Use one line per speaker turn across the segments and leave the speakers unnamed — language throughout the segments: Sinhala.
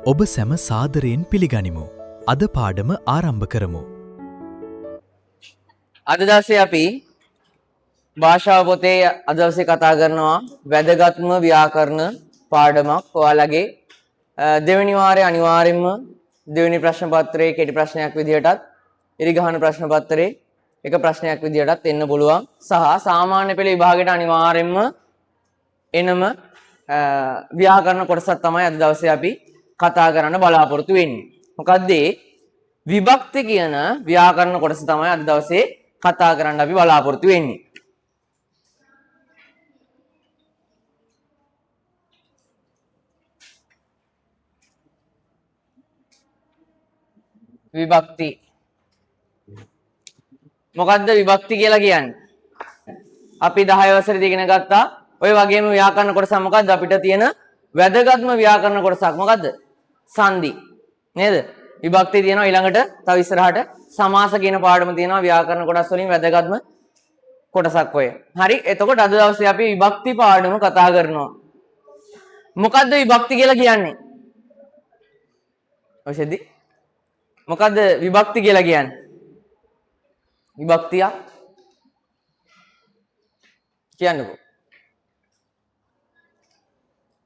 ඔබ සැම සාදරයෙන් පිළිගනිමු. අද පාඩම ආරම්භ කරමු.
අද දවසේ අපි භාෂාව පොතේ අද දවසේ කතා කරනවා වැදගත්ම ව්‍යාකරණ පාඩමක්. ඔයාලගේ දෙවෙනි වාරයේ අනිවාර්යයෙන්ම දෙවෙනි ප්‍රශ්න පත්‍රයේ කෙටි ප්‍රශ්නයක් විදිහටත් ඉරිගහන ප්‍රශ්න පත්‍රයේ එක ප්‍රශ්නයක් විදිහටත් එන්න පුළුවන්. සහ සාමාන්‍ය පෙළ විභාගයට අනිවාර්යයෙන්ම එනම ව්‍යාකරණ කොටසක් තමයි අද දවසේ අපි කතා කරන්න බලාපොරොත්තු වෙන්නේ. මොකද්ද විභක්ති කියන ව්‍යාකරණ කොටස තමයි අද දවසේ කතා කරන්න අපි බලාපොරොත්තු වෙන්නේ. විභක්ති මොකද්ද විභක්ති කියලා කියන්නේ? අපි 10 වසරේදී ඉගෙන ගත්තා. ඔය වගේම ව්‍යාකරණ කොටස මොකද්ද? අපිට තියෙන වැදගත්ම ව්‍යාකරණ කොටසක් මොකද්ද? සංදි. නේද? විභක්ති තියෙනවා ඊළඟට තව ඉස්සරහට සමාස කියන පාඩම තියෙනවා ව්‍යාකරණ කොටස් වලින් වැදගත්ම කොටසක් ඔය. හරි. එතකොට අද දවසේ අපි විභක්ති පාඩම කතා කරනවා. මොකද්ද විභක්ති කියලා කියන්නේ? ඔෂෙදි මොකද්ද විභක්ති කියලා කියන්නේ? විභක්තිය කියන්නකෝ.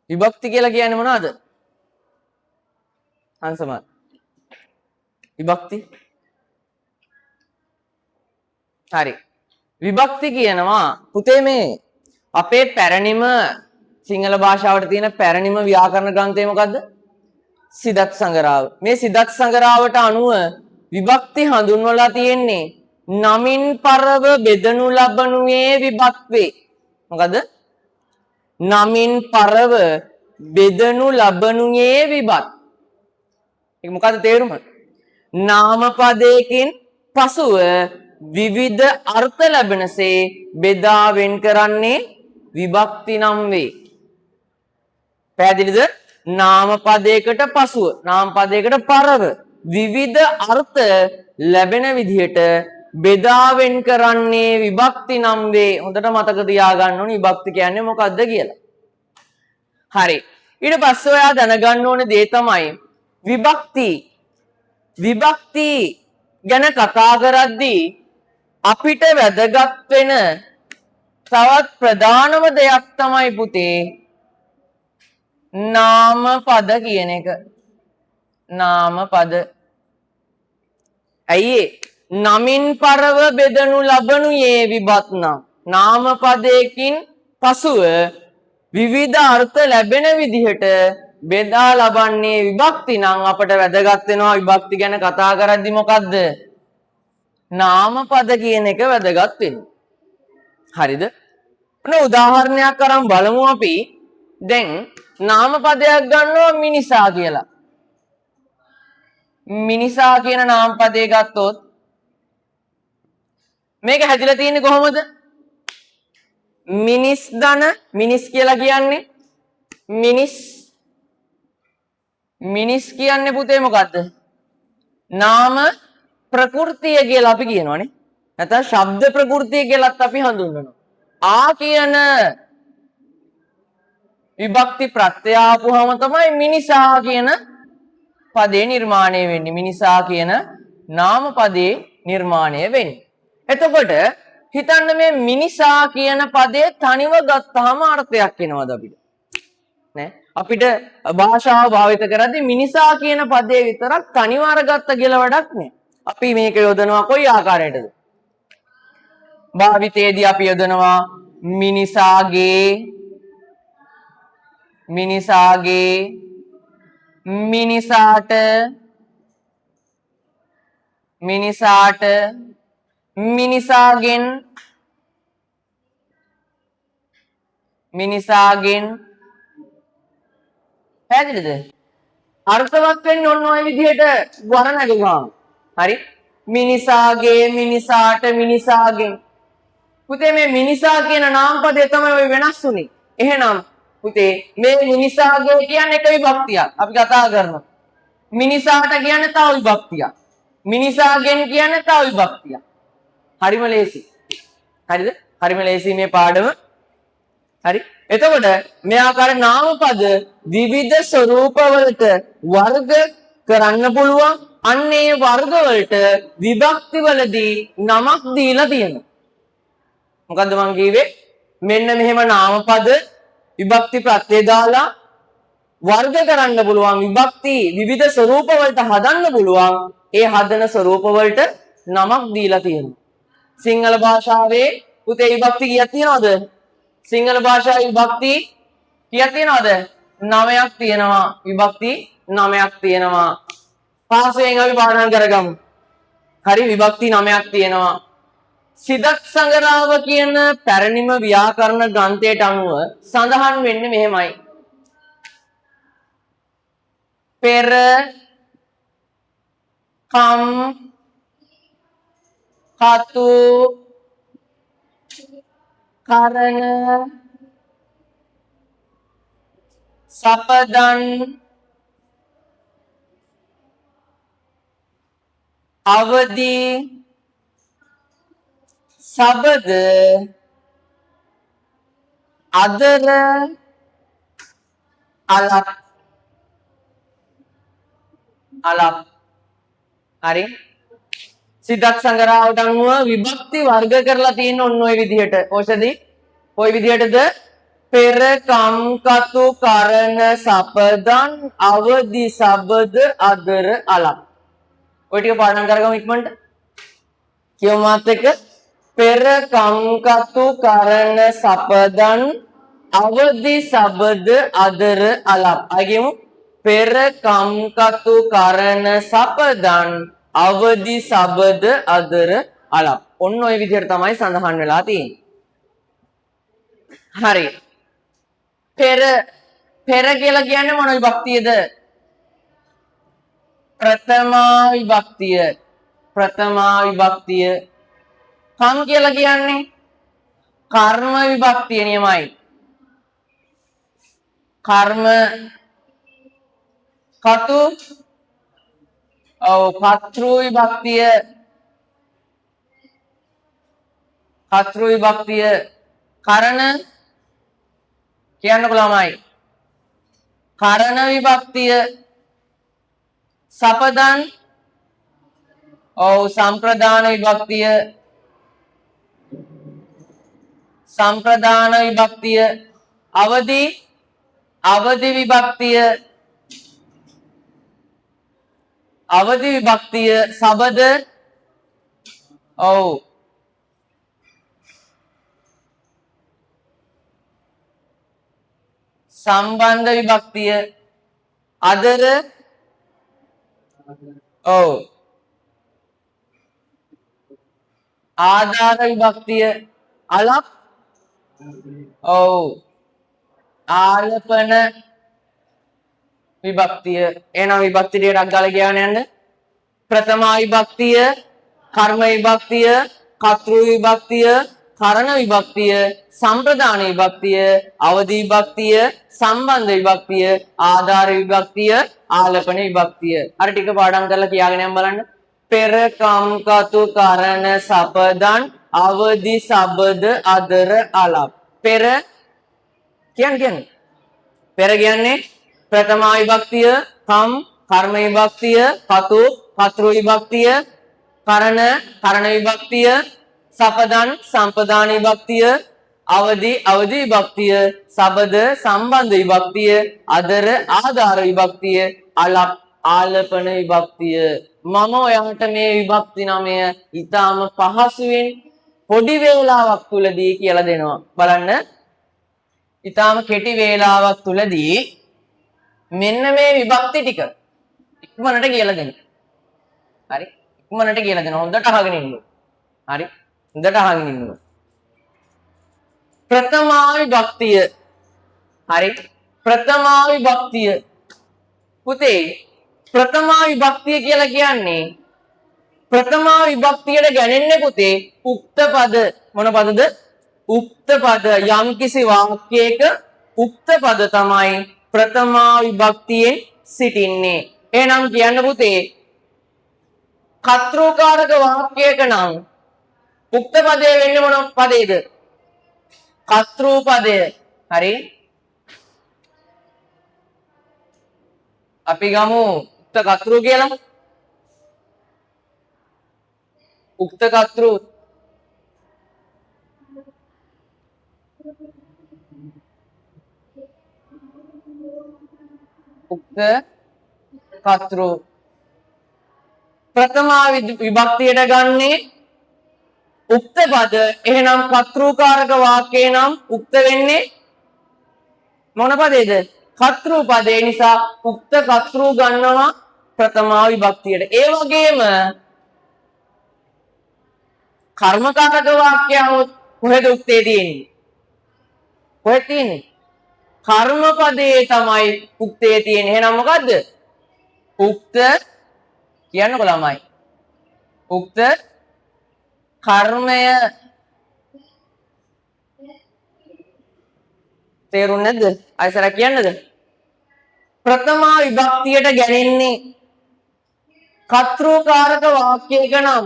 විභක්ති කියලා කියන්නේ මොනවද? අන්සමත්. විභක්ති. හරි. විභක්ති කියනවා පුතේ මේ අපේ පැරණිම සිංහල භාෂාවට තියෙන පැරණිම ව්‍යාකරණ ග්‍රන්ථය මොකද්ද? සිදත් සංගරාව. මේ සිදත් සංගරාවට අනුව විභක්ති හඳුන්වලා තියෙන්නේ නමින් පරව බෙදනු ලබනුයේ විභක්වේ. මොකද? නමින් පරව බෙදනු ලබනුයේ විභක්ති. ඒක මොකද්ද තේරුම? නාම පදයකින් පසුව විවිධ අර්ථ ලැබෙනසේ බෙදා වෙන් කරන්නේ විභක්ති නම් වේ. පැහැදිලිද? නාම පදයකට පසුව නාම පදයකට පරව විවිධ අර්ථ ලැබෙන විදිහට බෙදා වෙන් කරන්නේ විභක්ති නම් වේ. හොඳට මතක තියාගන්න ඕනේ විභක්ති කියන්නේ මොකද්ද කියලා. හරි. ඊට පස්සේ ඔයා දැනගන්න ඕනේ දේ තමයි විභක්ති ගැන කතා කරද්දී අපිට වැදගත් වෙන තවත් ප්‍රධානම දෙයක් තමයි පුතේ නාම පද කියන එක. නාම පද. ඇයි නමින් පරව බෙදනු ලබනුයේ විභක්තිනම්. නාම පදයකින් පසුව විවිධ අර්ථ ලැබෙන විදිහට බෙදා ලබන්නේ විභක්ති නම් අපට වැදගත් වෙනවා විභක්ති ගැන කතා කරද්දි මොකද්ද? නාම පද කියන එක වැදගත් වෙනවා. හරිද? ඔන්න උදාහරණයක් අරන් බලමු අපි. දැන් නාම පදයක් ගන්නවා මිනිසා කියලා. මිනිසා කියන නාම පදේ ගත්තොත් මේක හැදිලා තියෙන්නේ කොහොමද? මිනිස් ධන මිනිස් කියලා කියන්නේ මිනිස් කියන්නේ පුතේ මොකද්ද? නාම ප්‍රകൃතිය කියලා අපි කියනවානේ. නැත්නම් ශබ්ද ප්‍රകൃතිය කියලාත් අපි හඳුන්වනවා. ආ කියන විභක්ති ප්‍රත්‍යය ආපුවම තමයි මිනිසා කියන පදේ නිර්මාණය වෙන්නේ. මිනිසා කියන නාම පදේ නිර්මාණය වෙන්නේ. එතකොට හිතන්න මේ මිනිසා කියන පදේ තනිව ගත්තාම අර්ථයක් එනවද අපිට? නෑ. අපිට භාෂාව භාවිත කරද්දී මිනිසා කියන පදේ විතරක් තනිව අරගත්ත කියලා වැඩක් නෑ. අපි මේක යොදනවා කොයි ආකාරයටද? භාවිතයේදී අපි යොදනවා මිනිසාගේ මිනිසාට මිනිසාගෙන් පැහැදිලිද? අර්ථවත් වෙන්නේ ඔන්න ඔය විදිහට වරණගගාම. හරි? මිනිසාගේ මිනිසාට මිනිසාගෙන්. පුතේ මේ මිනිසා කියන නාම පදය තමයි ඔය වෙනස් වුනේ. එහෙනම් පුතේ මේ මිනිසාගේ කියන්නේ එක විභක්තියක්. අපි කතා කරනවා. මිනිසාට කියන්නේ තව විභක්තියක්. මිනිසාගෙන් කියන්නේ තව විභක්තියක්. හරිම ලේසි. හරිද? හරිම ලේසි මේ පාඩම. හරි? එතකොට මේ ආකාර නාම පද විවිධ ස්වරූපවලට වර්ග කරන්න පුළුවන්. අන්න ඒ වර්ග වලට විභක්ති වලදී නමක් දීලා තියෙනවා. මොකද්ද මං කිව්වේ? මෙන්න මෙහෙම නාම පද විභක්ති ප්‍රත්‍යය දාලා වර්ග කරන්න පුළුවන්. විභක්ති විවිධ ස්වරූප වලට හදන්න පුළුවන්. ඒ හදන ස්වරූප වලට නමක් දීලා තියෙනවා. සිංහල භාෂාවේ පුතේ විභක්ති කීයක් තියෙනවද? සිංහල භාෂාවේ විභක්ති කීයක් තියෙනවද? 9ක් තියෙනවා. විභක්ති 9ක් තියෙනවා. පාසයෙන් අපි පාඩම් කරගමු. හරි විභක්ති 9ක් තියෙනවා. සිදක් සංගරාව කියන පැරණිම ව්‍යාකරණ ග්‍රන්ථයට අනුව සඳහන් වෙන්නේ මෙහෙමයි. පෙර කම් කතු කරන සපදන් අවදි සබද අදර අලක් හරි සිද්ධාර්ථ සංගරාවට අනුව විභක්ති වර්ග කරලා තියෙන ඔන්න ඔය විදිහට ඕෂදී කොයි විදිහටද පෙර කම් කතු කරන සපදන් අවදි සබද අදර අලක් ඔය ටික පාඩම් කරගමු ඉක්මනට කියමු මාත් එක්ක පෙර කම් කතු කරන සපදන් අවදි සබද අදර අලක් අයගෙමු පෙර කම් කතු කරන සපදන් අවදි සබද අදර අලක් ඔන්න ඔය විදිහට තමයි සඳහන් වෙලා තියෙන්නේ හරි පෙර කියලා කියන්නේ මොන විභක්තියද ප්‍රථමා විභක්තිය කම් කියලා කියන්නේ කර්ම විභක්තිය නියමයි කර්ම කතු කතෘ විභක්තිය කරණ කියන්නකො ළමයි කරණ විභක්තිය සපදන් සම්ප්‍රදාන විභක්තිය අවදි විභක්තිය සබද සම්බන්ධ විභක්තිය අදර ආධාර විභක්තිය අලක් ආලපන විභක්තිය එහෙනම් විභක්ති ටිකක් ගාලා කියවන්න යන්න ප්‍රථමා විභක්තිය කර්ම විභක්තිය කතෘ විභක්තිය කරණ විභක්තිය සම්ප්‍රදාන විභක්තිය අවදි විභක්තිය සම්බන්ධ විභක්තිය ආධාර විභක්තිය ආලපන විභක්තිය අර ටික පාඩම් කරලා කියාගෙන යන්න බලන්න පෙර කම් කතු කරණ සපදන් අවදි සබද අදර අලක් පෙර කියන්නේ පෙර කියන්නේ ප්‍රථමා විභක්තිය කම් කර්ම විභක්තිය කතු කතෘ විභක්තිය කරණ විභක්තිය සපදන් සම්පදාන විභක්තිය අවදි විභක්තිය සබද සම්බන්ධ විභක්තිය අදර ආධාර විභක්තිය අලක් ආලපන විභක්තිය මම ඔයාලට මේ විභක්ති නමය ඊටාම පහසුවෙන් පොඩි වේලාවක් තුලදී කියලා දෙනවා බලන්න ඊටාම කෙටි වේලාවක් තුලදී මෙන්න මේ විභක්ති ටික ඉක්මනට කියලා දෙන්න හරි ඉක්මනට කියලා දෙන්න හොඳට අහගෙන ඉන්න හරි හොඳට අහගෙන ඉන්න ප්‍රථමා විභක්තිය හරි ප්‍රථමා විභක්තිය පුතේ ප්‍රථමා විභක්තිය කියලා කියන්නේ ප්‍රථමා විභක්තියට ගැනෙන්නේ පුතේ උක්ත පද මොන පදද උක්ත පද යම්කිසි වාක්‍යයක උක්ත පද තමයි ප්‍රථමා විභක්තියෙන් සිටින්නේ එහෙනම් කියන්න පුතේ කතෘකාරක වාක්‍යයක නම් උක්ත පදය වෙන්නේ මොන පදේද කතෘ පදය හරි. අපි ගමු උක්ත කර්තෘ කියලා. උක්ත කර්තෘ උක්ත කර්තෘ ප්‍රථමා විභක්තියට ගන්නේ උක්ත පද. එහෙනම් කර්තෘකාරක වාක්‍යය නම් උක්ත වෙන්නේ මොන පදේද? කර්තෘ පදේ. නිසා උක්ත කර්තෘ ගන්නවා ප්‍රථමා විභක්තියට. ඒ වගේම කර්මකාරක වාක්‍යයන් කොහෙද උක්තේ තියෙන්නේ? කොහෙද තියෙන්නේ? කර්ම පදේ තමයි උක්තේ තියෙන්නේ. එහෙනම් මොකද්ද? උක්ත කියන්නකො ළමයි. උක්ත කර්මය තේරුන්නේ නැද්ද? ආයෙසර කියන්නද? ප්‍රථමා විභක්තියට ගැලෙන්නේ කර්තෘකාරක වාක්‍යයක නම්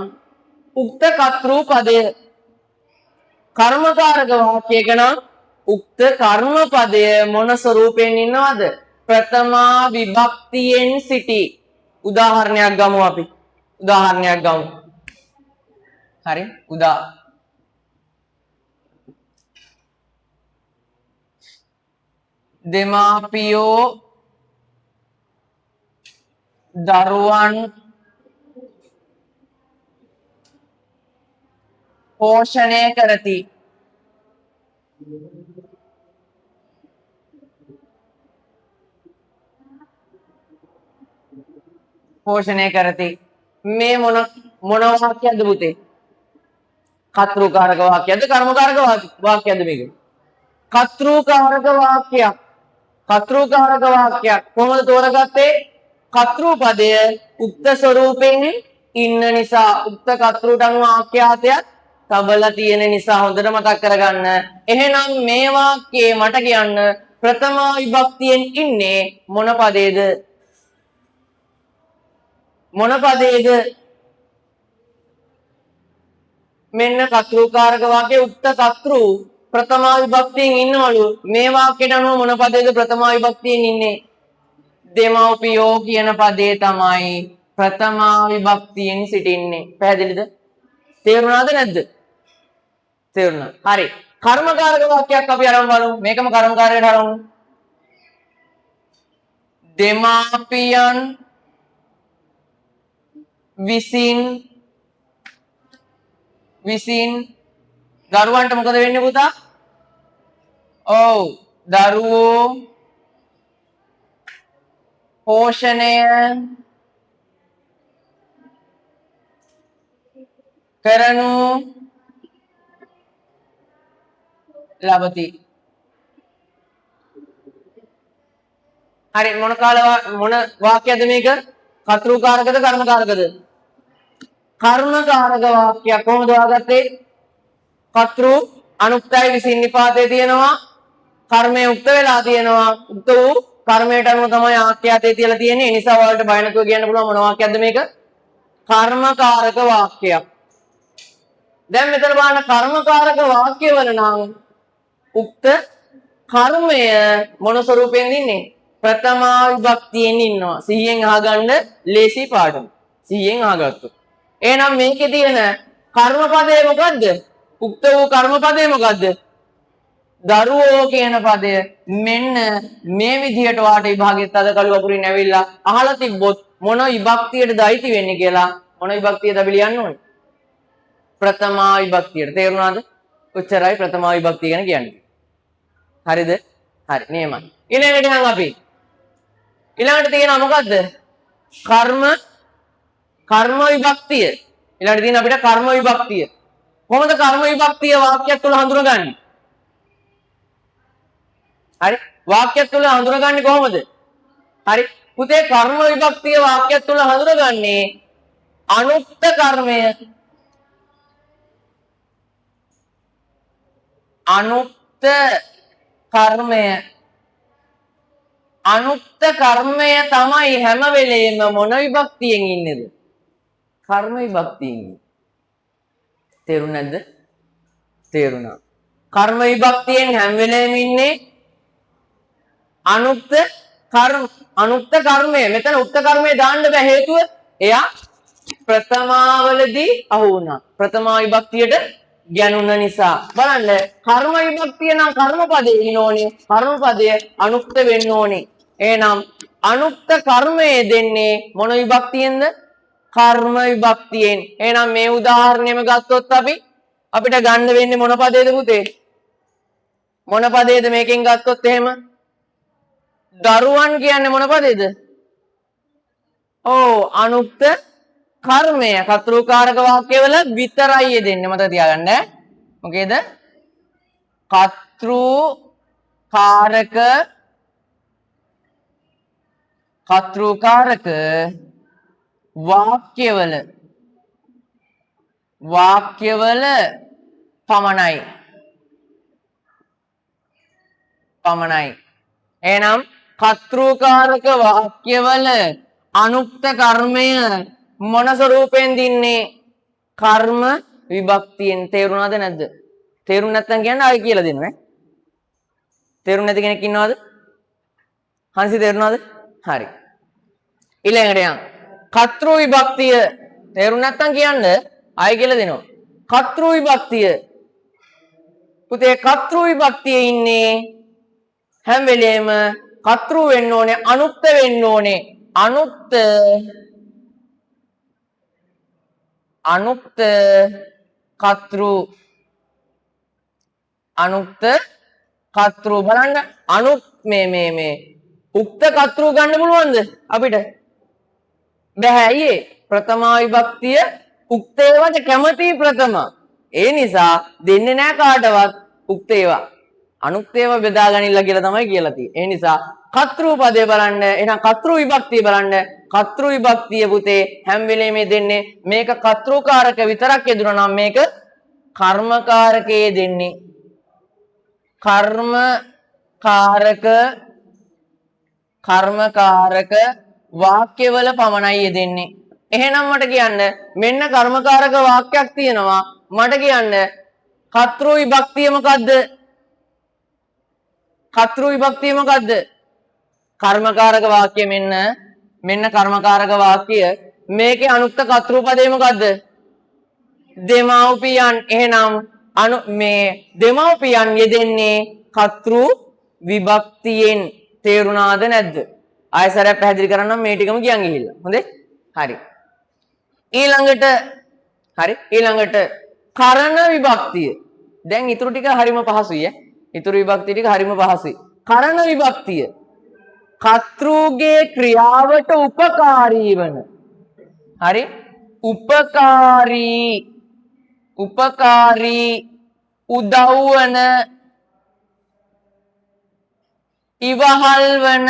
උක්ත කර්තෘ පදය. කර්මකාරක වාක්‍යයක නම් උක්ත කර්ම පදය මොන ස්වරූපයෙන් ඉන්නවද? ප්‍රථමා විභක්තියෙන් සිටි. උදාහරණයක් ගමු අපි. උදාහරණයක් ගමු. හරි? දෙමාපියෝ දරුවන් පෝෂණය කරති. පෝෂණය කරති. මේ මොන වාක්‍යයක්ද පුතේ? කර්තෘකාරක වාක්‍යයක්ද කර්මකාරක වාක්‍යයක්ද මේක? කර්තෘකාරක වාක්‍යයක්. කර්තෘකාරක වාක්‍යයක්. කොහොමද තෝරගත්තේ? කර්තෘ පදය උක්ත ස්වරූපයෙන් ඉන්න නිසා උක්ත කර්තෘට අනුව ආඛ්‍යාතයක් තබලා තියෙන නිසා හොඳට මතක් කරගන්න. එහෙනම් මේ වාක්‍යයේ මට කියන්න ප්‍රථමා විභක්තියෙන් ඉන්නේ මොන පදේද? මොන පදේද? මෙන්න කර්තෘකාරක වාක්‍යයේ උක්ත කර්තෘ ප්‍රථමා විභක්තියෙන් ඉන්නවලු. මේ වාක්‍යයට අනුව මොන පදේද ප්‍රථමා විභක්තියෙන් ඉන්නේ? දෙමව්පියෝ කියන පදේ තමයි ප්‍රථමා විභක්තියෙන් සිටින්නේ. පැහැදිලිද? තේරුණාද නැද්ද? තේරුණා. හරි. කර්මකාරක වාක්‍යයක් අපි අරන් බලමු. මේකම කර්මකාරයට අරමු. දෙමාපියන් විසින් දරුවන්ට මොකද වෙන්නේ පුතා? ඔව් දරුවෝ පෝෂණය කරනු ලබති. හරි. මොන වාක්‍යයක්ද මේක? කර්තෘකාරකද කර්මකාරකද? කර්මකාරක වාක්‍යයක්. කොහොමද හොයාගත්තේ? කර්තෘ අනුක්තයි විසින් නිපාතේ තියෙනවා. කර්මය උක්ත වෙලා තියෙනවා. උක්ත වූ කර්මයට අනුව තමයි ආඛ්‍යාතේ තියලා තියෙන්නේ. ඒ නිසා ඔයාලට බය නැතුව කියන්න පුළුවන් මොන වාක්‍යයක්ද මේක? කර්මකාරක වාක්‍යයක්. දැන් මෙතන බලන්න කර්මකාරක වාක්‍යවල නම් උක්ත කර්මය මොන ස්වරූපයෙන් ඉන්නේ? ප්‍රථමා විභක්තියෙන් ඉන්නවා. 100න් අහගන්න ලේසි පාඩම. 100න් අහගත්තොත්. එහෙනම් මේකේ තියෙන කර්මපදය මොකද්ද? උක්ත වූ කර්මපදය මොකද්ද? දරුවෝ කියන පදය. මෙන්න මේ විදිහට වාට විභාගෙත් අද කළු වපුරින් ඇවිල්ලා අහලා තිබ්බොත් මොන විභක්තියටද අයිති වෙන්නේ කියලා මොන විභක්තියද අපි ලියන්න ඕනේ? ප්‍රථමා විභක්තියට. තේරුණාද? කොච්චරයි ප්‍රථමා විභක්තිය ගැන කියන්නේ. හරිද? හරි. නියමයි. ඊළඟට නම් අපි ඊළඟට තියෙනවා මොකද්ද? කර්ම විභක්තිය. ඊළඟට තියෙන අපිට කර්ම විභක්තිය. කොහොමද කර්ම විභක්තිය වාක්‍යයක් තුල හඳුනගන්නේ? හරි. වාක්‍යයක් තුල හඳුනගන්නේ කොහොමද? හරි. පුතේ කර්ම විභක්තිය වාක්‍යයක් තුල හඳුනගන්නේ අනුක්ත කර්මය. අනුක්ත කර්මය තමයි හැම වෙලේම මොන විභක්තියෙන් ඉන්නේද? කර්ම විභක්තියෙන්. තේරුණා නැද්ද? තේරුණා. කර්ම විභක්තියෙන් හැම වෙලේම ඉන්නේ අනුක්ත කර්මය. මෙතන උක්ත කර්මය දාන්න බෑ හේතුව එයා ප්‍රථමාවලදී අහු වුණා. ප්‍රථමා විභක්තියට ගැනුන නිසා. බලන්න කර්ම විභක්තිය නම් කර්මපදේ ඉන්න ඕනේ. කර්මපදය අනුක්ත වෙන්න ඕනේ. එහෙනම් අනුක්ත කර්මය දෙන්නේ මොන විභක්තියෙන්ද? කර්ම විභක්තියෙන්. එහෙනම් මේ උදාහරණයම ගත්තොත් අපිට ගන්න වෙන්නේ මොන පදේද පුතේ? මොන පදේද මේකෙන් ගත්තොත් එහෙම? දරුවන් කියන්නේ මොන පදේද? අනුක්ත කර්මය. කර්තෘකාරක වාක්‍යවල විතරයි යෙදෙන්නේ. මතක තියාගන්න. මොකේද? කර්තෘකාරක වාක්‍යවල පමණයි. එහෙනම් කර්තෘකාරක වාක්‍යවල අනුක්ත කර්මය මොන ස්වරූපයෙන් දින්නේ? කර්ම විභක්තියෙන්. තේරුණාද නැද්ද? තේරුම් නැත්නම් කියන්න ආයෙ කියලා දෙන්න ඈ. තේරුම් නැති කෙනෙක් ඉන්නවද? හංසි තේරුණාද? හරි. ඊළඟට යන්න. කර්තෘ විභක්තිය තේරුම් නැත්නම් කියන්න ආයෙ කියලා දෙනවා. කර්තෘ විභක්තිය. පුතේ කර්තෘ විභක්තියේ ඉන්නේ හැම වෙලේම කර්තෘ වෙන්න ඕනේ, අනුක්ත වෙන්න ඕනේ. අනුක්ත කර්තෘ බලන්න මේ උක්ත කර්තෘ ගන්න පුළුවන්ද අපිට? බෑ. අයියේ ප්‍රථමා විභක්තිය උක්ත ඒවාට කැමති ප්‍රථම. ඒ නිසා දෙන්නේ නැහැ කාටවත් උක්ත ඒවා. අනුක්ත ඒවා බෙදාගනින්න කියලා තමයි කියලා තියෙන්නේ. ඒ නිසා කර්තෘ පදේ බලන්න. එහෙනම් කර්තෘ විභක්තිය බලන්න. කර්තෘ විභක්තිය පුතේ හැම වෙලේම දෙන්නේ මේක කර්තෘකාරක විතරක් යෙදුණා නම් මේක කර්මකාරකයේ දෙන්නේ. කර්මකාරක වාක්‍යවල පමණයි යෙදෙන්නේ. එහෙනම් මට කියන්න මෙන්න කර්මකාරක වාක්‍යයක් තියෙනවා. මට කියන්න කර්තෘ විභක්තිය මොකද්ද? කර්තෘ විභක්තිය මොකද්ද? කර්මකාරක වාක්‍ය මෙන්න කර්මකාරක වාක්‍ය. මේකේ අනුක්ත කර්තෘ පදේ මොකද්ද? දෙමව්පියන්. එහෙනම් මේ දෙමව්පියන් යෙදෙන්නේ කර්තෘ විභක්තියෙන්. තේරුණාද නැද්ද? ආයෙසරයක් පැහැදිලි කරන්නම් මේ ටිකම කියන් ගිහිල්ලා. හොඳේ? හරි. ඊළඟට කරණ විභක්තිය. දැන් ඊටු ටික හරිම පහසුයි ඈ. ඊටු විභක්ති ටික හරිම පහසුයි. කරණ විභක්තිය. කර්තෘගේ ක්‍රියාවට උපකාරී වන. හරි? උපකාරී උදව් වන ඉවහල් වන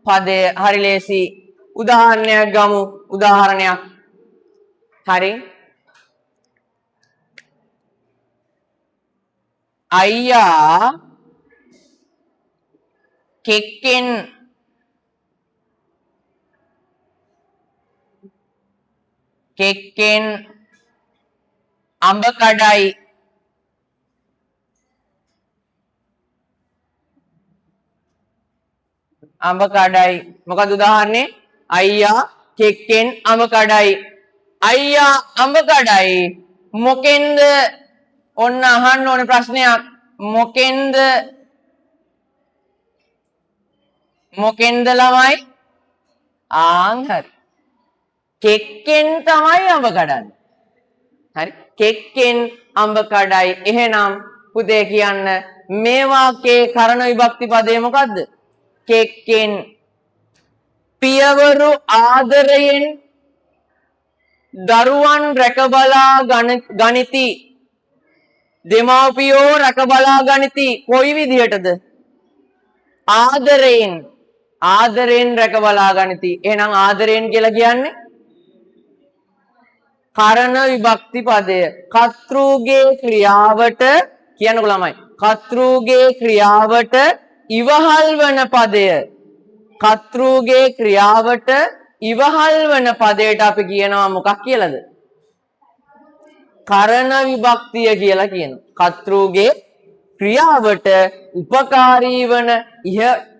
පදය. හරි ලේසි. උදාහරණයක් ගමු. හරි. අයියා කෙක්කෙන් අඹ කඩයි. මොකද උදාහරණේ? අයියා කෙක්කෙන් අඹ කඩයි. අයියා අඹ කඩයි. මොකෙන්ද? ඔන්න අහන්න ඕනේ ප්‍රශ්නයක්. මොකෙන්ද ළමයි? හරි. කෙක්කෙන් තමයි අඹ කඩන්නේ. හරි. කෙක්කෙන් අඹ කඩයි. එහෙනම් පුතේ කියන්න මේ වාක්‍යයේ කරණ විභක්ති පදේ මොකද්ද? කෙක්කෙන්. පියවරු ආදරයෙන් දරුවන් රැකබලා ගනිති. දෙමාපියෝ රැකබලා ගනිති. කොයි විදිහටද? ආදරයෙන් රැකබලා ගනිති. එහෙනම් ආදරයෙන් කියලා කියන්නේ කරණ විභක්ති පදය. කර්තෘගේ ක්‍රියාවට කියන්නකො ළමයි. කර්තෘගේ ක්‍රියාවට ඉවහල් වන පදය. කර්තෘගේ ක්‍රියාවට ඉවහල් වන පදයට අපි කියනවා මොකක් කියලාද? කරන විභක්තිය කියලා කියනවා. කර්තෘගේ ක්‍රියාවට උපකාරී වන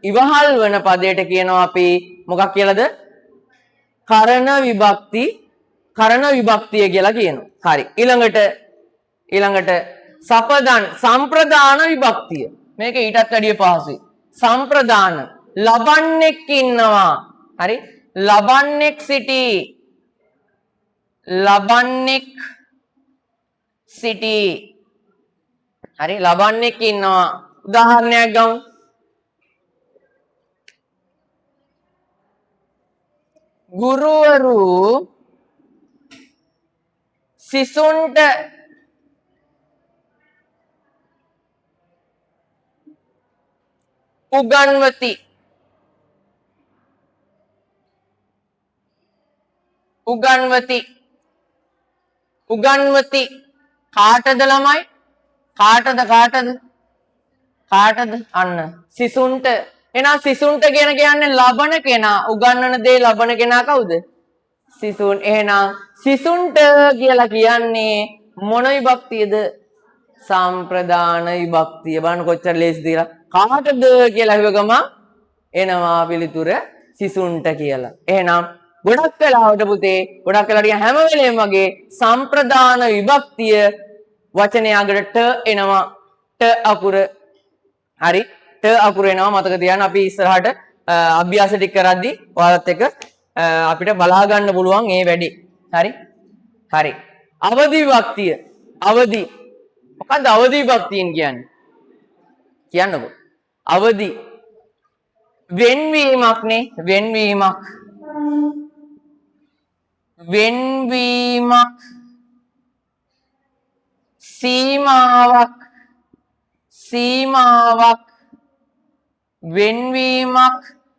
ඉවහල් වන පදයට කියනවා අපි මොකක් කියලාද? කරන විභක්තිය කියලා කියනවා. හරි. ඊළඟට සම්ප්‍රදාන විභක්තිය. මේක ඊටත් වැඩිය පහසුයි. සම්ප්‍රදාන ලබන්නෙක් ඉන්නවා. හරි. ලබන්නෙක් සිටී. හරි. ලබන්නෙක් ඉන්නවා. උදාහරණයක් ගමු. ගුරුවරු සිසුන්ට උගන්වති. කාටද ළමයි? කාටද? අන්න සිසුන්ට. එහෙනම් සිසුන්ට කියන්නේ ලබන කෙනා. උගන්වන දේ ලබන කෙනා කවුද? සිසුන්. එහෙනම් සිසුන්ට කියලා කියන්නේ මොන විභක්තියද? සම්ප්‍රදාන විභක්තිය. බලන්න කොච්චර ලේසිද කියලා. කාටද කියලා හිව ගමන් එනවා පිළිතුර සිසුන්ට කියලා. එහෙනම් ගොඩක් වෙලාවට පුතේ හැම වෙලේම වගේ සම්ප්‍රදාන විභක්තිය වචනය අගට එනවා. ට අකුර. හරි. ට අකුර එනවා මතක තියාගන්න. අපි ඉස්සරහට අභ්‍යාස ටික කරද්දී ඔයාලත් එක්ක අපිට බලා ගන්න පුළුවන් මේ වැඩි. හරි. අවදි විභක්තිය. අවදි. මොකක්ද අවදි විභක්තියෙන් කියන්නේ? කියන්නකෝ. අවදි වෙන්වීමක් නේ. වෙන්වීමක්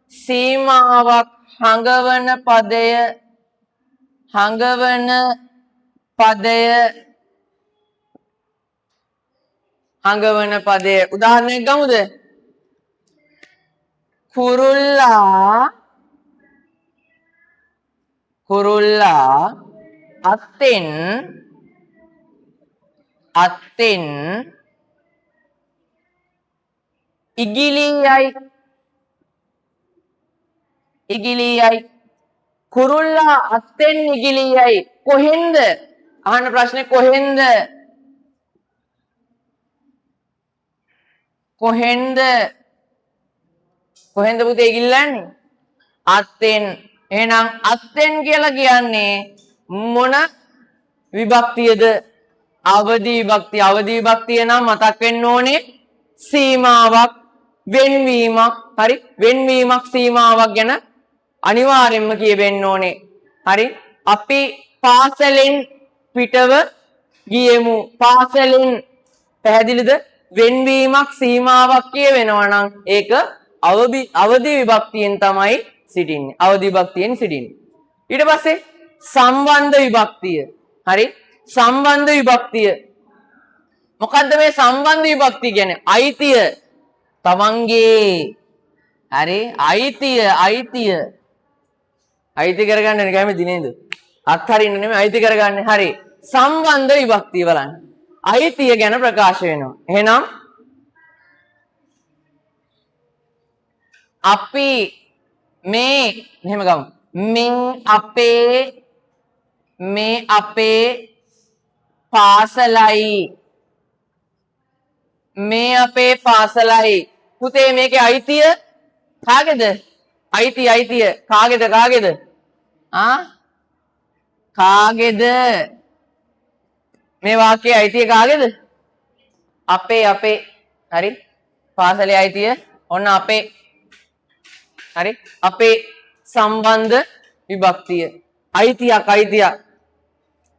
සීමාවක් හඟවන පදය උදාහරණයක් ගමුද? කුරුල්ලා අත්තෙන් ඉගිලී යයි. කුරුල්ලා අත්තෙන් ඉගිලී යයි. කොහෙන්ද? අහන්න ප්‍රශ්නේ කොහෙන්ද? කොහෙන්ද පුතේ ඉගිල්ලන්නේ? අත්තෙන්. එහෙනම් අත්තෙන් කියලා කියන්නේ මොන විභක්තියද? අවදි විභක්තිය. අවදි විභක්තිය නම් මතක් වෙන්න ඕනේ සීමාවක්, වෙන්වීමක්. හරි. වෙන්වීමක් සීමාවක් ගැන අනිවාර්යෙන්ම කියවෙන්න ඕනේ. හරි. අපි පාසලෙන් පිටව ගියෙමු. පාසලෙන් පැහැදිලිද? වෙන්වීමක් සීමාවක් කියවෙනවා නම් ඒක අවදි විභක්තියෙන් තමයි සිටින්නේ. අවදි විභක්තියෙන් සිටින්නේ. ඊට පස්සේ සම්බන්ධ විභක්තිය. හරි. සම්බන්ධ විභක්තිය. මොකද්ද මේ සම්බන්ධ විභක්තිය කියන්නේ? අයිතිය. තමන්ගේ. හරි. අයිති කරගන්න කැමති නේද? අත්හරින්න නෙමෙයි අයිති කරගන්න. හරි. සම්බන්ධ විභක්තිය බලන්න. අයිතිය ගැන ප්‍රකාශ වෙනවා. එහෙනම් අපි මෙහෙම ගමු. මේ අපේ පාසලයි. පුතේ මේකේ අයිතිය කාගේද? අයිතිය කාගේද? කාගේද? මේ වාක්‍යයේ අයිතිය කාගේද? අපේ. හරි. පාසලේ අයිතිය ඔන්න අපේ. හරි. අපේ සම්බන්ධ විභක්තිය. අයිතියක්.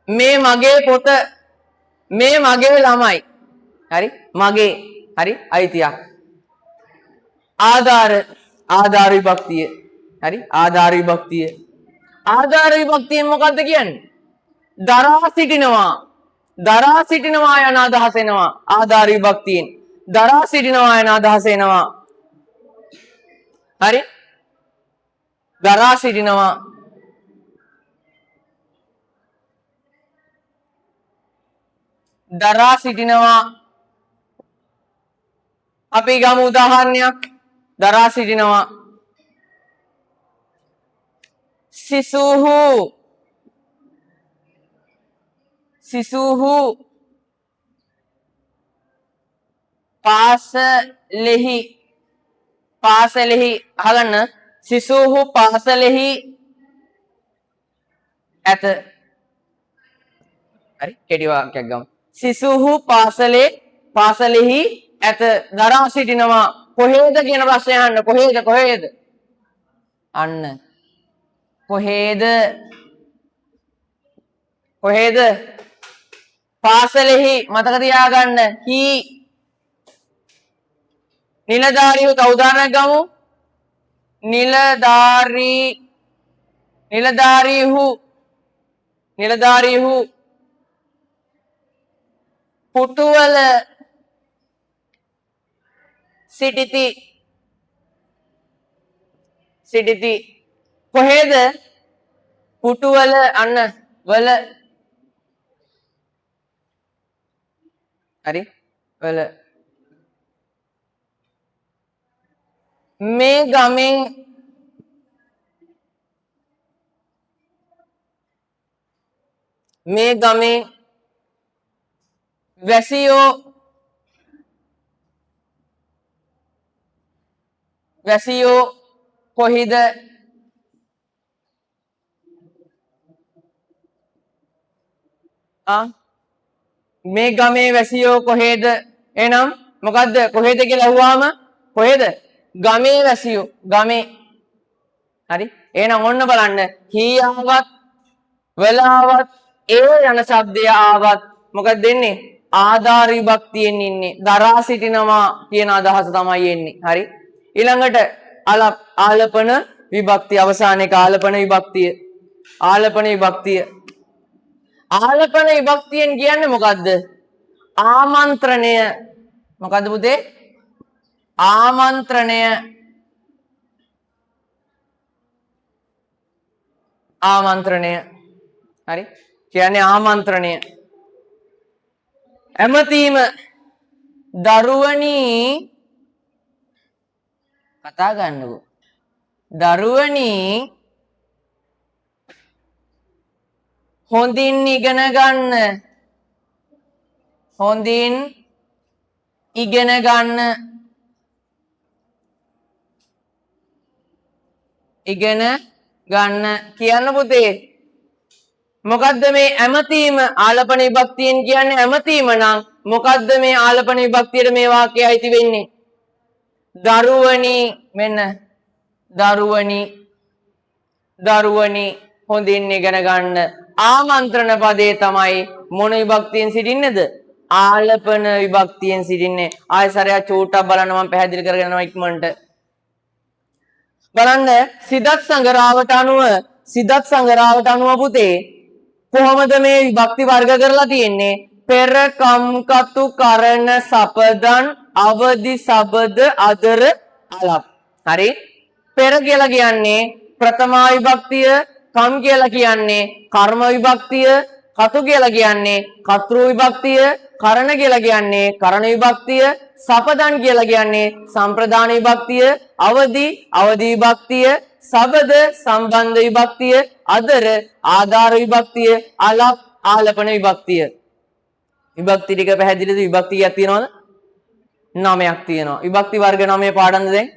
මේ මගේ පොත. මේ මගේ ළමයි. හරි. මගේ. හරි. අයිතියක්. ආධාර විභක්තිය. හරි. ආධාර විභක්තියෙන් මොකද්ද කියන්නේ? දරා සිටිනවා යන අදහස එනවා. ආධාර විභක්තියෙන් දරා සිටිනවා යන අදහස එනවා. හරි. දරා සිටිනවා. දරා සිටිනවා. අපි ගමු උදාහරණයක්. දරා සිටිනවා. සිසුහු පාසලෙහි අහගන්න. සිසුහු පාසලෙහි ඇත. හරි කෙටි වාක්‍යයක් ගමු. සිසුහු පාසලෙහි ඇත. දරා සිටිනවා. කොහේද කියන ප්‍රශ්නය අහන්න. කොහේද? අන්න. කොහේද? පාසලෙහි මතක තියාගන්න. නිලධාරීහු උදාහරණයක් ගමු. නිලධාරීහු පුටුවල සිටිති. කොහේද? පුටුවල අන්න වල. හරි වල. මේ ගමෙන් වැසියෝ කොහිද? මේ ගමේ වැසියෝ කොහෙද? එහෙනම් මොකද්ද? කොහෙද කියලා අහුවාම කොහෙද? ගමේ වැසියෝ. ගමේ. හරි. එහෙනම් ඔන්න බලන්න. හී ආවත් වල ආවත් ඒ යන શબ્දය ආවත් මොකද දෙන්නේ? ආධාර විභක්තියෙන් ඉන්නේ. දරා සිටිනවා කියන අදහස තමයි එන්නේ. හරි. ඊළඟට ආලපන විභක්තිය අවසාන එක ආලපන විභක්තිය. ආලපන විභක්තියෙන් කියන්නේ මොකද්ද? ආමන්ත්‍රණය. මොකද්ද පුතේ? ආමන්ත්‍රණය. හරි. කියන්නේ ආමන්ත්‍රණය. ඇමතීම. දරුවනි කතා ගන්නකො. දරුවනි හොඳින් ඉගෙන ගන්න. කියන්න පුතේ. මොකද්ද මේ ඇමතීම? ආලපන විභක්තියෙන් කියන්නේ ඇමතීම නම් මොකද්ද මේ ආලපන විභක්තියට මේ වාක්‍යය අයිති වෙන්නේ? දරුවනි මෙන්න දරුවනි හොඳින් ඉගෙන ගන්න. ආමන්ත්‍රණ පදේ තමයි මොන විභක්තියෙන් සිටින්නේද? ආලපන විභක්තියෙන් සිටින්නේ. ආයසරයක් චූට්ටක් බලන්න මම පැහැදිලි කරගෙන යනවා ඉක්මනට. බලන්න සිදත් සංගරාවට අනුව පුතේ කොහොමද මේ විභක්ති වර්ග කරලා තියෙන්නේ? පෙර කම්කතු කරන සපදන් අවදි සබද අදර අලප්. හරි. පෙර කියලා කියන්නේ ප්‍රථමා විභක්තිය, කම් කියලා කියන්නේ කර්ම විභක්තිය, කතු කියලා කියන්නේ කතෘ විභක්තිය, කරණ කියලා කියන්නේ කරණ විභක්තිය, සපදන් කියලා කියන්නේ සම්ප්‍රදාන විභක්තිය, අවදි විභක්තිය, සබද සම්බන්ධ විභක්තිය, අදර ආධාර විභක්තිය, අලප් ආලපන විභක්තිය. විභක්ති ටික පැහැදිලිද? විභක්ති කීයක් තියෙනවද? 9ක් තියෙනවා. විභක්ති වර්ග 9 පාඩම්ද දැන්?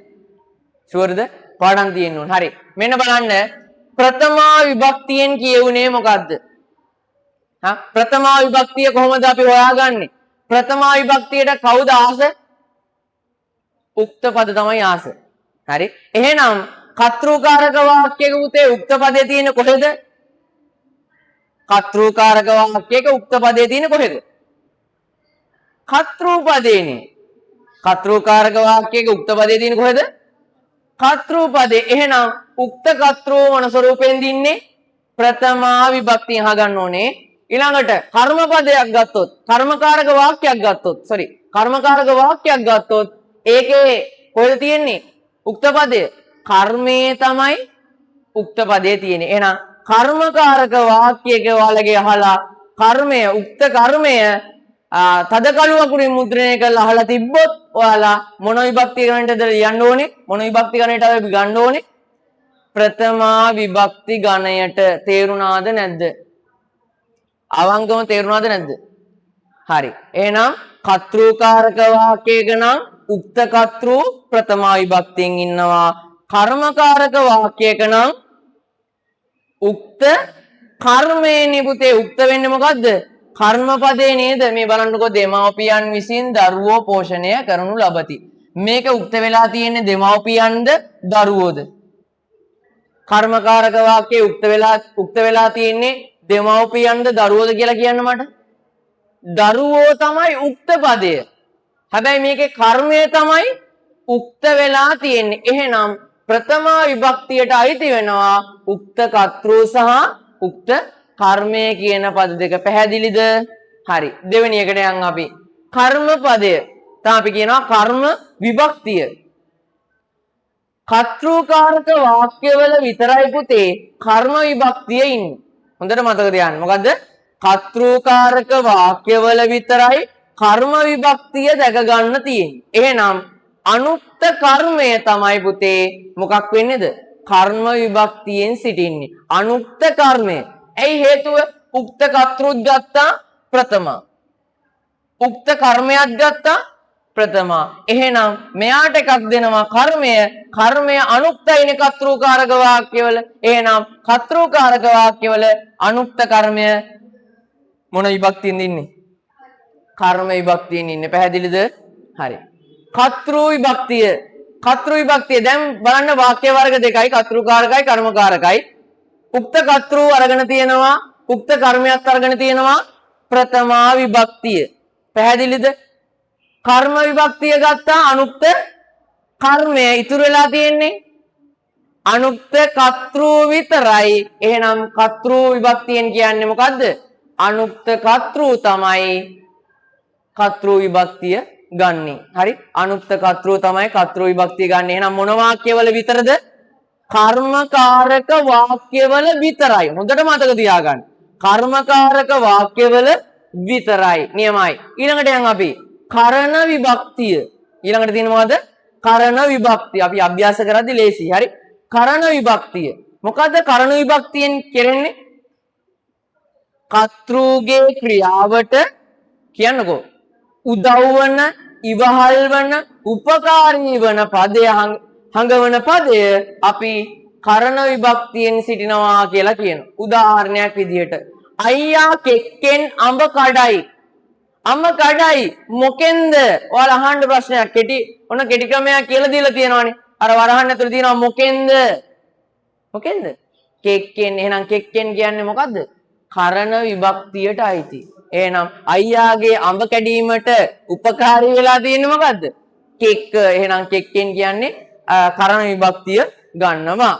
ෂුවර්ද? පාඩම් තියෙන්න ඕන. හරි. මෙන්න බලන්න ප්‍රථමා විභක්තියෙන් කියුනේ මොකද්ද? ප්‍රථමා විභක්තිය කොහොමද අපි හොයාගන්නේ? ප්‍රථමා විභක්තියට කවුද ආස? උක්ත පද තමයි ආස. හරි. එහෙනම් කතෘකාරක වාක්‍යයක උතේ උක්ත පදේ තියෙන කොහෙද? කතෘකාරක වාක්‍යයක උක්ත පදේ තියෙන කොහෙද? කතෘ පදේනේ. කතෘකාරක වාක්‍යයක උක්ත පදේ තියෙන කොහෙද? කතෘ පදේ. එහෙනම් උක්ත කතෘ මොන ස්වරූපයෙන් දින්නේ? ප්‍රථමා විභක්තිය අහගන්න ඕනේ. ඊළඟට කර්ම පදයක් ගත්තොත්, කර්මකාරක වාක්‍යයක් ගත්තොත්, ඒකේ කොහෙද තියෙන්නේ? උක්ත පදය. කර්මයේ තමයි උක්ත පදේ තියෙන්නේ. එහෙනම් කර්මකාරක වාක්‍යයක වලගේ අහලා කර්මය, උක්ත කර්මය තද කළු අකුරින් මුද්‍රණය කරලා අහලා තිබ්බොත් ඔයාලා මොන විභක්ති ගණනටද ලියන්න ඕනේ? මොන විභක්ති ගණනට අපි ගන්න ඕනේ? ප්‍රථමා විභක්ති ගණයට. තේරුණාද නැද්ද? අවංගම තේරුණාද නැද්ද? හරි. එහෙනම් කර්තෘකාරක වාක්‍යයක නම් උක්ත කර්තෘ ප්‍රථමා විභක්තියෙන් ඉන්නවා. කර්මකාරක වාක්‍යයක නම් උක්ත කර්මයේ නිපුතේ උක්ත වෙන්නේ මොකද්ද? කර්මපදේ නේද? මේ බලන්නකෝ දෙමව්පියන් විසින් දරුවෝ පෝෂණය කරනු ලබති. මේක උක්ත වෙලා තියෙන්නේ දෙමව්පියන්ද දරුවෝද? කර්මකාරක වාක්‍යයේ උක්ත වෙලා තියෙන්නේ දෙමව්පියන්ද දරුවෝද කියලා කියන්න මට. දරුවෝ තමයි උක්ත පදය. හැබැයි මේකේ කර්මය තමයි උක්ත වෙලා තියෙන්නේ. එහෙනම් ප්‍රථමා විභක්තියට අයිති වෙනවා උක්ත කර්තෘ සහ උක්ත කර්මය කියන පද දෙක. පැහැදිලිද? හරි. දෙවෙනි එකට යන් අපි. කර්ම පදය. තමයි අපි කියනවා කර්ම විභක්තිය. කර්තෘකාරක වාක්‍යවල විතරයි පුතේ කර්ම විභක්තිය ඉන්නේ. හොඳට මතක තියාගන්න. මොකද්ද? කර්තෘකාරක වාක්‍යවල විතරයි කර්ම විභක්තිය දැක ගන්න තියෙන්නේ. එහෙනම් අනුක්ත කර්මය තමයි පුතේ මොකක් වෙන්නේද? කර්ම විභක්තියෙන් සිටින්නේ. අනුක්ත කර්මය. ඇයි හේතුව? උක්ත කර්තෘත් ගත්තා ප්‍රථම. උක්ත කර්මයක් ගත්තා ප්‍රථම. එහෙනම් මෙයාට එකක් දෙනවා කර්මය. කර්මය අනුක්තයිනේ කර්තෘකාරක වාක්‍යවල. එහෙනම් කර්තෘකාරක වාක්‍යවල අනුක්ත කර්මය මොන විභක්තියෙන්ද ඉන්නේ? කර්ම විභක්තියෙන් ඉන්නේ. පැහැදිලිද? හරි. කර්තෘ විභක්තිය. කර්තෘ විභක්තිය දැන් බලන්න වාක්‍ය වර්ග දෙකයි කර්තෘකාරකයි කර්මකාරකයි. උක්ත කර්තෘ අරගෙන තියෙනවා උක්ත කර්මයක් අරගෙන තියෙනවා ප්‍රථමා විභක්තිය. පැහැදිලිද? කර්ම විභක්තිය ගත්තා අනුක්ත කර්මය ඉතුරු වෙලා තියෙන්නේ අනුක්ත කර්තෘ විතරයි. එහෙනම් කර්තෘ විභක්තියෙන් කියන්නේ මොකද්ද? අනුක්ත කර්තෘ තමයි කර්තෘ විභක්තිය ගන්නෙ. හරි. අනුක්ත කර්තෘ තමයි කර්තෘ විභක්තිය ගන්නෙ. එහෙනම් මොන වාක්‍යවල විතරද? කර්මකාරක වාක්‍යවල විතරයි. හොඳට මතක තියාගන්න. කර්මකාරක වාක්‍යවල විතරයි. නියමයි. ඊළඟට යන් අපි කරණ විභක්තිය. ඊළඟට තියෙන මොකද? කරණ විභක්තිය. අපි අභ්‍යාස කරද්දී ලේසි. හරි. කරණ විභක්තිය. මොකද්ද කරණ විභක්තියෙන් කෙරෙන්නේ? කර්තෘගේ ක්‍රියාවට කියන්නකෝ උදව් වන, ඉවහල් වන, උපකාරී වන පදය හඟවන පදය අපි කරණ විභක්තියෙන් සිටිනවා කියලා කියනවා. උදාහරණයක් විදිහට අයියා කෙක්කෙන් අඹ කඩයි. අඹ කඩයි මොකෙන්ද? ඔයාලා අහන්න ප්‍රශ්නයක් කෙටි ඔන්න කෙටි ක්‍රමයක් කියලා දීලා තියෙනවානේ. අර වරහන් ඇතුලේ තියෙනවා මොකෙන්ද? මොකෙන්ද? කෙක්කෙන්. එහෙනම් කෙක්කෙන් කියන්නේ මොකද්ද? කරණ විභක්තියට අයිති. එහෙනම් අයියාගේ අඹ කැඩීමට උපකාරී වෙලා තියෙන්නේ මොකද්ද? කෙක්ක. එහෙනම් කෙක්කෙන් කියන්නේ කරණ විභක්තිය ගන්නවා.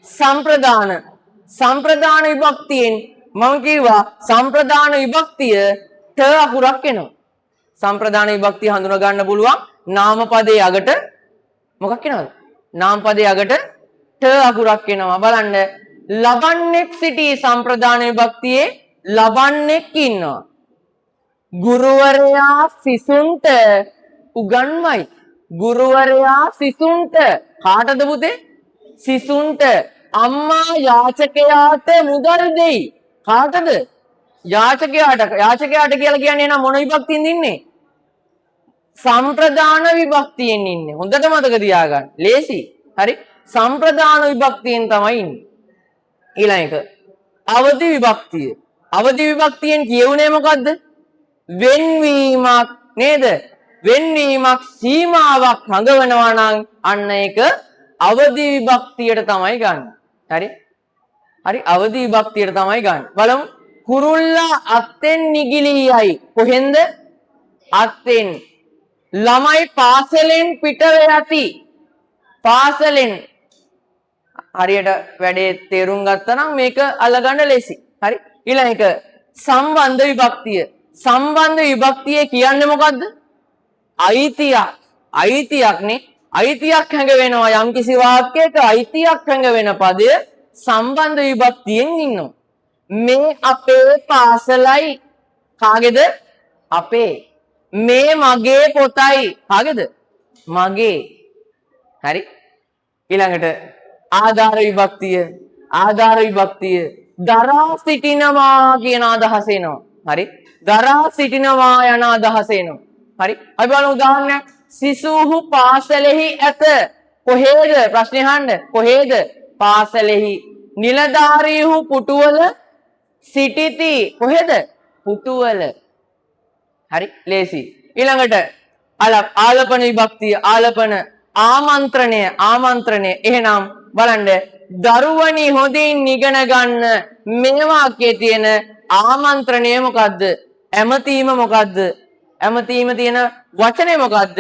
සම්ප්‍රදාන. සම්ප්‍රදාන විභක්තියෙන් මම කිව්වා සම්ප්‍රදාන විභක්තිය ට අකුරක් එනවා. සම්ප්‍රදාන විභක්තිය හඳුනා ගන්න පුළුවන් නාම පදයේ අගට මොකක් එනවද? නාම පදයේ අගට ට අකුරක් එනවා. බලන්න ලබන්නෙක් සිටි සම්ප්‍රදාන විභක්තියේ ලබන්නෙක් ඉන්නවා. ගුරුවරයා සිසුන්ට උගන්වයි. ගුරුවරයා සිසුන්ට කාටද පුතේ? සිසුන්ට. අම්මා යාචකයාට මුදල් දෙයි. කාටද? යාචකයාට. යාචකයාට කියලා කියන්නේ එහෙනම් මොන විභක්තියෙන්ද ඉන්නේ? සම්ප්‍රදාන විභක්තියෙන් ඉන්නේ. හොඳට මතක තියාගන්න. ලේසි. හරි. සම්ප්‍රදාන විභක්තියෙන් තමයි ඉන්නේ. ඊළඟ එක අවදි විභක්තිය. අවදි විභක්තියෙන් කියුනේ මොකද්ද? වෙන්වීමක් නේද? වෙන්වීමක් සීමාවක් හඟවනවා නම් අන්න ඒක අවදි විභක්තියට තමයි ගන්න. හරි? හරි අවදි විභක්තියට තමයි ගන්න. බලමු. කුරුල්ලා අත්ෙන් නිගිලී යයි. කොහෙන්ද? අත්ෙන්. ළමයි පාසලෙන් පිටව යති. පාසලෙන්. හරියට වැඩේ තේරුම් ගත්තා නම් මේක අල්ලගන්න ලේසි. හරි? ඊළඟ එක සම්බන්ධ විභක්තිය. සම්බන්ධ විභක්තිය කියන්නේ මොකද්ද? අයිතියක්. අයිතියක්නේ. අයිතියක් හැඟවෙනවා යම්කිසි වාක්‍යයක අයිතියක් හැඟවෙන පදය සම්බන්ධ විභක්තියෙන් ඉන්නවා. මේ අපේ පාසලයි කාගේද? අපේ. මේ මගේ පොතයි. කාගේද? මගේ. හරි. ඊළඟට ආධාර විභක්තිය. ආධාර විභක්තිය දරා සිටිනවා කියන අදහස එනවා. හරි. දරා සිටිනවා යන අදහස එනවා. හරි. අපි බලමු උදාහරණයක්. සිසුහු පාසලෙහි ඇත. කොහේද? ප්‍රශ්නේ අහන්න. කොහේද? පාසලෙහි. නිලධාරීහු පුටුවල සිටිති. කොහෙද? පුටුවල. හරි. ලේසි. ඊළඟට ආලපන විභක්තිය. ආලපන ආමන්ත්‍රණය. ආමන්ත්‍රණය. එහෙනම් බලන්න දරුවනි හොඳින් ඉගෙන ගන්න මේ වාක්‍යයේ තියෙන ආමන්ත්‍රණය මොකද්ද? ඇමතීම මොකද්ද? ඇමතීම තියෙන වචනේ මොකද්ද?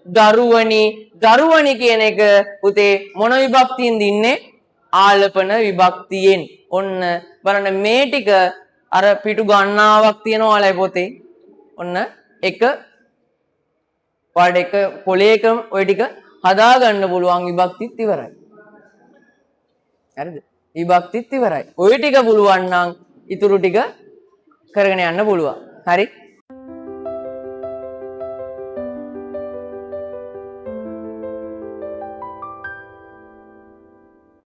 දරුවනි. දරුවනි කියන එක පුතේ මොන විභක්තියින්ද ඉන්නේ? ආලපන විභක්තියෙන්. ඔන්න බලන්න මේ ටික අර පිටු ගණනාවක් තියෙනවාලයි පොතේ. ඔන්න එක පොලේකම ওই ටික හදා ගන්න පුළුවන් විභක්තිත් ඉවරයි. හරිද? විභක්තිත් ඉවරයි. ওই ටික පුළුවන් නම් ඉතුරු ටික කරගෙන යන්න පුළුවන්. හරි?